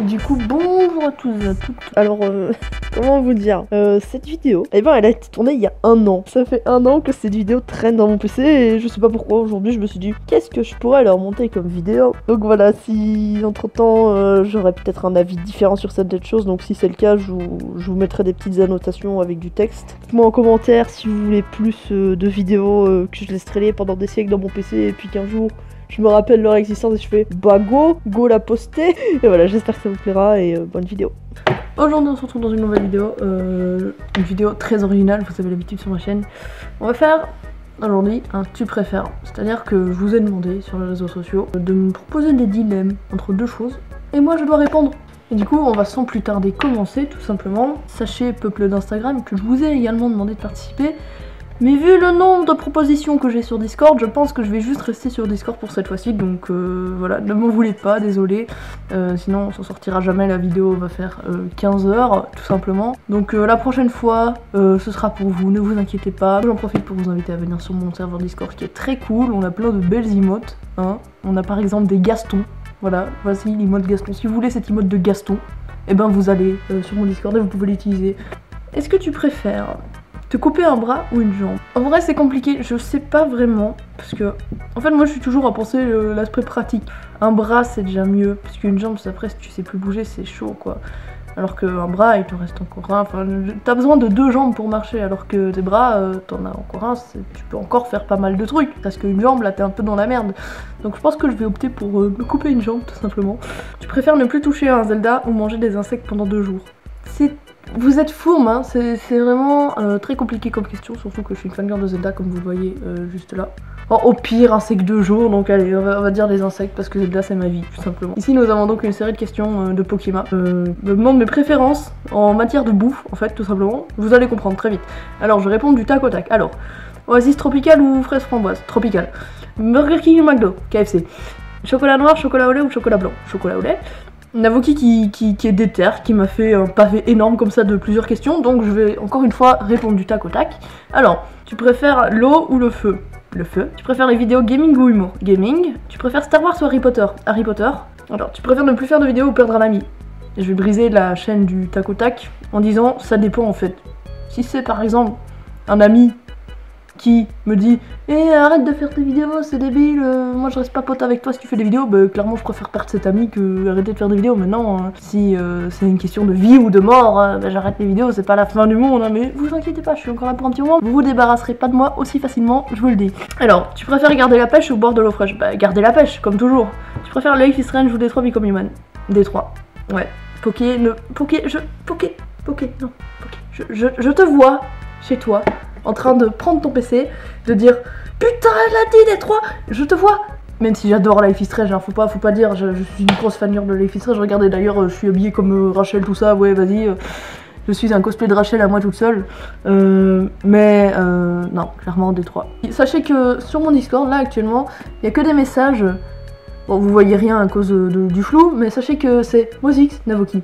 Du coup, bonjour à tous et à toutes. Alors, comment vous dire, cette vidéo, eh ben, elle a été tournée il y a 1 an. Ça fait 1 an que cette vidéo traîne dans mon PC et je sais pas pourquoi aujourd'hui je me suis dit qu'est-ce que je pourrais leur monter comme vidéo. Donc voilà, si entre temps j'aurais peut-être un avis différent sur certaines choses, donc si c'est le cas, je vous mettrai des petites annotations avec du texte. Dites-moi en commentaire si vous voulez plus de vidéos que je laisse traîner pendant des siècles dans mon PC et puis qu'un jour je me rappelle leur existence et je fais bah go la poster. Et voilà, j'espère que ça vous plaira et bonne vidéo. Aujourd'hui on se retrouve dans une nouvelle vidéo, une vidéo très originale, vous avez l'habitude sur ma chaîne. On va faire aujourd'hui un tu préfères, c'est-à-dire que je vous ai demandé sur les réseaux sociaux de me proposer des dilemmes entre deux choses et moi je dois répondre. Et du coup on va sans plus tarder commencer tout simplement. Sachez peuple d'Instagram que je vous ai également demandé de participer. Mais vu le nombre de propositions que j'ai sur Discord, je pense que je vais juste rester sur Discord pour cette fois-ci, donc voilà, ne m'en voulez pas, désolé, sinon on s'en sortira jamais, la vidéo va faire 15 heures, tout simplement. Donc la prochaine fois, ce sera pour vous, ne vous inquiétez pas. J'en profite pour vous inviter à venir sur mon serveur Discord qui est très cool, on a plein de belles emotes, hein. On a par exemple des Gastons, voilà, voici l'emote Gaston. Si vous voulez cette emote de Gaston, et ben vous allez sur mon Discord et vous pouvez l'utiliser. Est-ce que tu préfères te couper un bras ou une jambe? En vrai c'est compliqué, je sais pas vraiment, parce que en fait moi je suis toujours à penser l'aspect pratique. Un bras c'est déjà mieux, parce qu'une jambe après si tu sais plus bouger c'est chaud quoi. Alors qu'un bras il te reste encore un, enfin t'as besoin de 2 jambes pour marcher, alors que tes bras t'en as encore un, tu peux encore faire pas mal de trucs. Parce qu'une jambe là t'es un peu dans la merde. Donc je pense que je vais opter pour me couper une jambe tout simplement. Tu préfères ne plus toucher à un Zelda ou manger des insectes pendant 2 jours? Vous êtes fourme, hein, c'est vraiment très compliqué comme question, surtout que je suis une fangirl de Zelda comme vous le voyez juste là. Bon, au pire, insectes 2 jours, donc allez, on va dire les insectes parce que Zelda c'est ma vie, tout simplement. Ici nous avons donc une série de questions de Pokémon. Me demande mes préférences en matière de bouffe, en fait, tout simplement. Vous allez comprendre très vite. Alors, je réponds du tac au tac. Alors, oasis tropicale ou fraise framboise? Tropicale. Burger King ou McDo? KFC. Chocolat noir, chocolat au lait ou chocolat blanc? Chocolat au lait. Navoki qui est déter, qui m'a fait un pavé énorme comme ça de plusieurs questions, donc je vais encore une fois répondre du tac au tac. Alors, tu préfères l'eau ou le feu? Le feu. Tu préfères les vidéos gaming ou humour? Gaming. Tu préfères Star Wars ou Harry Potter? Harry Potter. Alors, tu préfères ne plus faire de vidéos ou perdre un ami? Je vais briser la chaîne du tac au tac en disant ça dépend en fait. Si c'est par exemple un ami qui me dit arrête de faire tes vidéos, c'est débile, moi je reste pas pote avec toi si tu fais des vidéos, bah clairement je préfère perdre cet ami que arrêter de faire des vidéos. Maintenant si c'est une question de vie ou de mort, bah, j'arrête les vidéos, c'est pas la fin du monde, hein, mais vous inquiétez pas, je suis encore là pour un petit moment, vous vous débarrasserez pas de moi aussi facilement, je vous le dis. Alors, tu préfères garder la pêche ou boire de l'eau fraîche? Bah garder la pêche, comme toujours. Tu préfères Life is Strange ou Detroit Become Human? Detroit, ouais. Je te vois chez toi en train de prendre ton PC, de dire putain elle a dit Détroit, je te vois. Même si j'adore Life is Strange, hein, faut pas dire, je suis une grosse fan de Life is Strange. Regardez d'ailleurs, je suis habillée comme Rachel, tout ça, ouais vas-y, je suis un cosplay de Rachel à moi toute seule. Non, clairement Détroit. Sachez que sur mon Discord là actuellement, il y a que des messages. Bon, vous voyez rien à cause du flou, mais sachez que c'est Mozix, Navoki.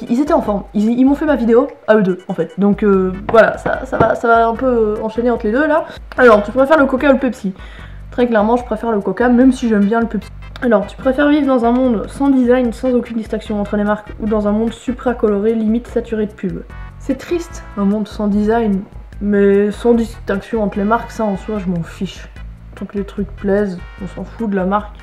Ils étaient en forme. Ils m'ont fait ma vidéo à eux deux, en fait. Donc voilà, ça va un peu enchaîner entre les deux, là. Alors, tu préfères le Coca ou le Pepsi? Très clairement, je préfère le Coca, même si j'aime bien le Pepsi. Alors, tu préfères vivre dans un monde sans design, sans aucune distinction entre les marques, ou dans un monde supra-coloré, limite saturé de pub? C'est triste, un monde sans design, mais sans distinction entre les marques, ça en soi, je m'en fiche. Tant que les trucs plaisent, on s'en fout de la marque.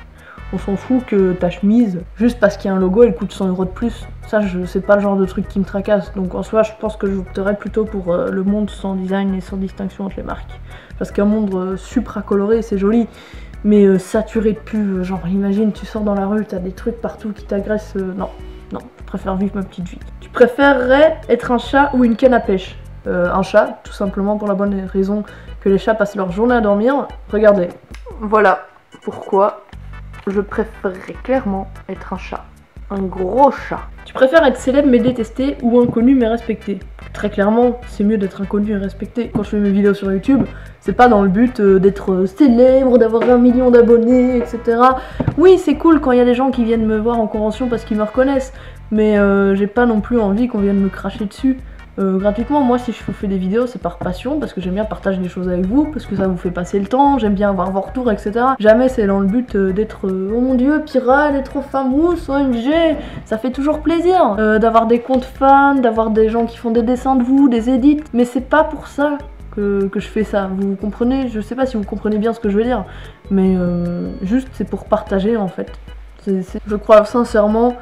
On s'en fout que ta chemise, juste parce qu'il y a un logo, elle coûte 100 € de plus. Ça, c'est pas le genre de truc qui me tracasse. Donc en soi, je pense que je opterais plutôt pour le monde sans design et sans distinction entre les marques. Parce qu'un monde supra-coloré, c'est joli, mais saturé de pub, genre imagine, tu sors dans la rue, t'as des trucs partout qui t'agressent. Non, je préfère vivre ma petite vie. Tu préférerais être un chat ou une canne à pêche? Un chat, tout simplement pour la bonne raison que les chats passent leur journée à dormir. Regardez, voilà pourquoi je préférerais clairement être un chat. Un gros chat. Tu préfères être célèbre mais détesté ou inconnu mais respecté? Très clairement, c'est mieux d'être inconnu et respecté. Quand je fais mes vidéos sur YouTube, c'est pas dans le but d'être célèbre, d'avoir 1 million d'abonnés, etc. Oui, c'est cool quand il y a des gens qui viennent me voir en convention parce qu'ils me reconnaissent, mais j'ai pas non plus envie qu'on vienne me cracher dessus. gratuitement. Moi, si je vous fais des vidéos, c'est par passion, parce que j'aime bien partager des choses avec vous, parce que ça vous fait passer le temps, j'aime bien avoir vos retours, etc. Jamais c'est dans le but d'être oh mon dieu, Pyra, elle est trop fameuse, OMG. Ça fait toujours plaisir d'avoir des comptes fans, d'avoir des gens qui font des dessins de vous, des edits, mais c'est pas pour ça que je fais ça. Vous comprenez? Je sais pas si vous comprenez bien ce que je veux dire, mais juste c'est pour partager en fait. Je crois sincèrement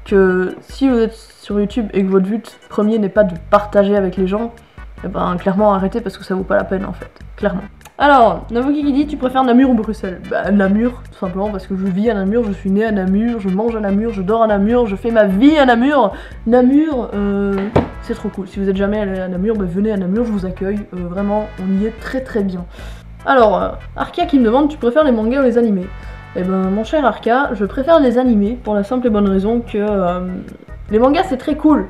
que si vous êtes sur YouTube et que votre but premier n'est pas de partager avec les gens, et ben clairement arrêtez parce que ça vaut pas la peine en fait, clairement. Alors, Navuki qui dit tu préfères Namur ou Bruxelles? Bah Namur, tout simplement parce que je vis à Namur, je suis née à Namur, je mange à Namur, je dors à Namur, je fais ma vie à Namur. Namur, c'est trop cool. Si vous êtes jamais allé à Namur, bah venez à Namur, je vous accueille. Vraiment, on y est très très bien. Alors, Arkia qui me demande tu préfères les mangas ou les animés? Eh ben mon cher Arca, je préfère les animés pour la simple et bonne raison que les mangas c'est très cool.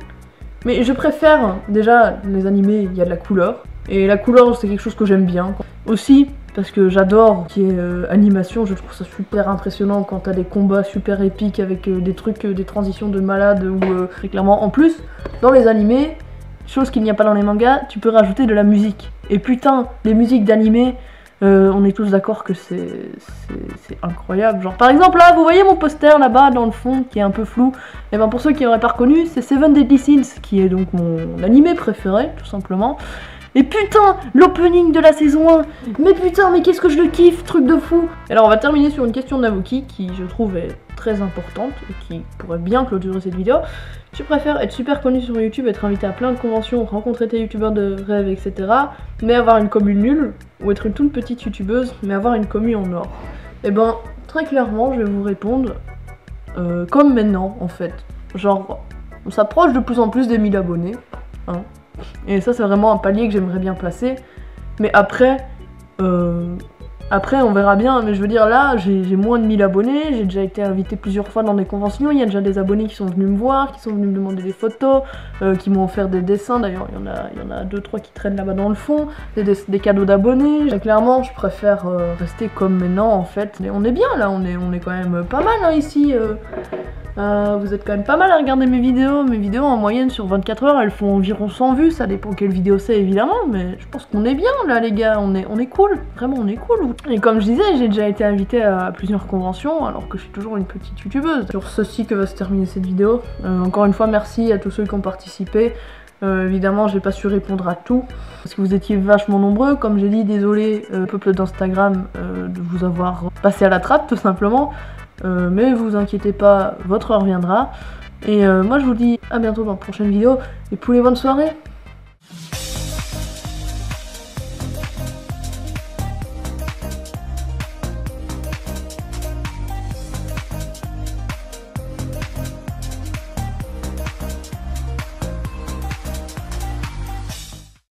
Mais je préfère déjà les animés, il y a de la couleur. Et la couleur c'est quelque chose que j'aime bien. Aussi parce que j'adore qui est animation, je trouve ça super impressionnant quand t'as des combats super épiques avec des trucs, des transitions de malade ou très clairement. En plus, dans les animés, chose qu'il n'y a pas dans les mangas, tu peux rajouter de la musique. Et putain, les musiques d'animés, on est tous d'accord que c'est incroyable. Genre par exemple là, vous voyez mon poster là-bas dans le fond qui est un peu flou. Et ben pour ceux qui n'auraient pas reconnu, c'est Seven Deadly Sins qui est donc mon animé préféré tout simplement. Et putain, l'opening de la saison 1. Mais putain, mais qu'est-ce que je le kiffe, truc de fou. Alors on va terminer sur une question de Navuki qui je trouve est très importante et qui pourrait bien clôturer cette vidéo. Tu préfères être super connu sur YouTube, être invité à plein de conventions, rencontrer tes youtubeurs de rêve, etc. mais avoir une commu nulle, ou être une toute petite youtubeuse mais avoir une commu en or? Et ben très clairement je vais vous répondre comme maintenant en fait. Genre on s'approche de plus en plus des 1000 abonnés, hein. Et ça c'est vraiment un palier que j'aimerais bien passer. Mais après, on verra bien. Mais je veux dire là, j'ai moins de 1000 abonnés. J'ai déjà été invité plusieurs fois dans des conventions. Il y a déjà des abonnés qui sont venus me voir, qui sont venus me demander des photos, qui m'ont offert des dessins. D'ailleurs, il y en a 2-3 qui traînent là-bas dans le fond. Des cadeaux d'abonnés. Clairement, je préfère rester comme maintenant en fait. Et on est bien là, on est quand même pas mal hein, ici. Vous êtes quand même pas mal à regarder mes vidéos. Mes vidéos en moyenne sur 24 heures elles font environ 100 vues, ça dépend quelle vidéo c'est évidemment, mais je pense qu'on est bien là les gars, on est cool, vraiment on est cool. Et comme je disais, j'ai déjà été invitée à plusieurs conventions alors que je suis toujours une petite youtubeuse. Sur ceci que va se terminer cette vidéo. Encore une fois merci à tous ceux qui ont participé. Évidemment j'ai pas su répondre à tout parce que vous étiez vachement nombreux. Comme j'ai dit, désolé peuple d'Instagram de vous avoir passé à la trappe tout simplement. Mais vous inquiétez pas, votre heure viendra. Et moi je vous dis à bientôt dans la prochaine vidéo. Et pour les bonnes soirées.